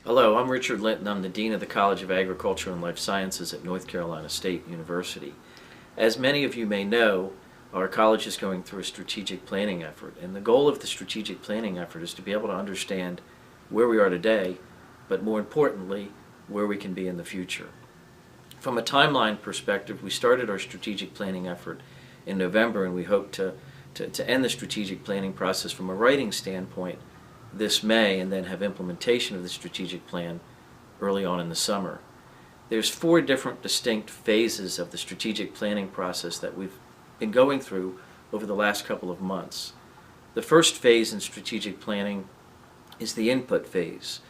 Hello, I'm Richard Linton. I'm the Dean of the College of Agriculture and Life Sciences at North Carolina State University. As many of you may know, our college is going through a strategic planning effort, and the goal of the strategic planning effort is to be able to understand where we are today, but more importantly, where we can be in the future. From a timeline perspective, we started our strategic planning effort in November, and we hope to end the strategic planning process from a writing standpoint this May, and then have implementation of the strategic plan early on in the summer. There's 4 different distinct phases of the strategic planning process that we've been going through over the last couple of months. The first phase in strategic planning is the input phase,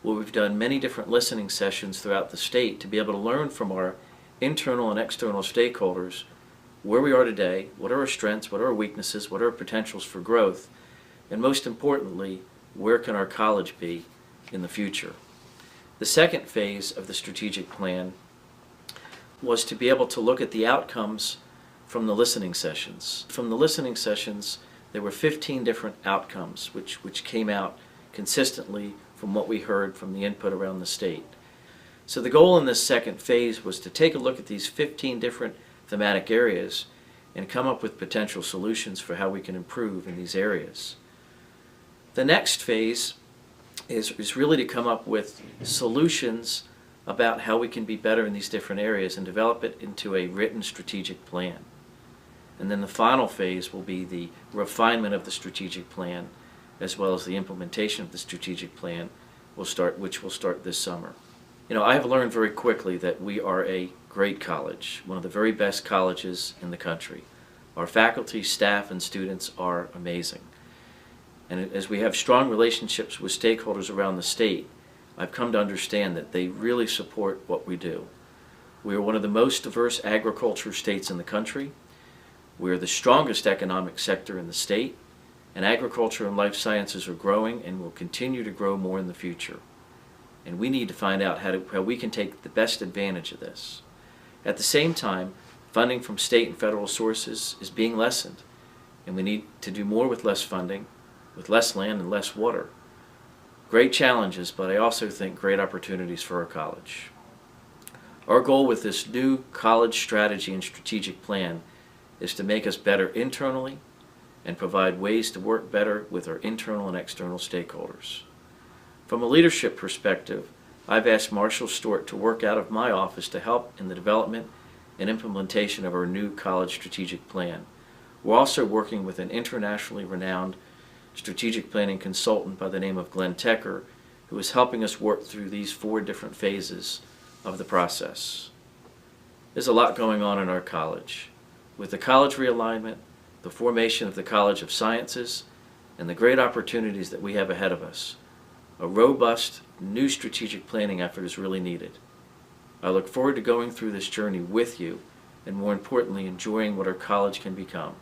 where we've done many different listening sessions throughout the state to be able to learn from our internal and external stakeholders where we are today, what are our strengths, what are our weaknesses, what are our potentials for growth, and most importantly, where can our college be in the future? The second phase of the strategic plan was to be able to look at the outcomes from the listening sessions. From the listening sessions, there were 15 different outcomes which came out consistently from what we heard from the input around the state. So the goal in this second phase was to take a look at these 15 different thematic areas and come up with potential solutions for how we can improve in these areas. The next phase is really to come up with solutions about how we can be better in these different areas and develop it into a written strategic plan. And then the final phase will be the refinement of the strategic plan, as well as the implementation of the strategic plan, which will start this summer. I have learned very quickly that we are a great college, one of the very best colleges in the country. Our faculty, staff, and students are amazing. And as we have strong relationships with stakeholders around the state, I've come to understand that they really support what we do. We are one of the most diverse agriculture states in the country. We are the strongest economic sector in the state, and agriculture and life sciences are growing and will continue to grow more in the future. And we need to find out how we can take the best advantage of this. At the same time, funding from state and federal sources is being lessened, and we need to do more with less funding, with less land and less water. Great challenges, but I also think great opportunities for our college. Our goal with this new college strategy and strategic plan is to make us better internally and provide ways to work better with our internal and external stakeholders. From a leadership perspective, I've asked Marshall Stewart to work out of my office to help in the development and implementation of our new college strategic plan. We're also working with an internationally renowned strategic planning consultant by the name of Glenn Tecker, who is helping us work through these 4 different phases of the process. There's a lot going on in our college. With the college realignment, the formation of the College of Sciences, and the great opportunities that we have ahead of us, a robust new strategic planning effort is really needed. I look forward to going through this journey with you, and more importantly, enjoying what our college can become.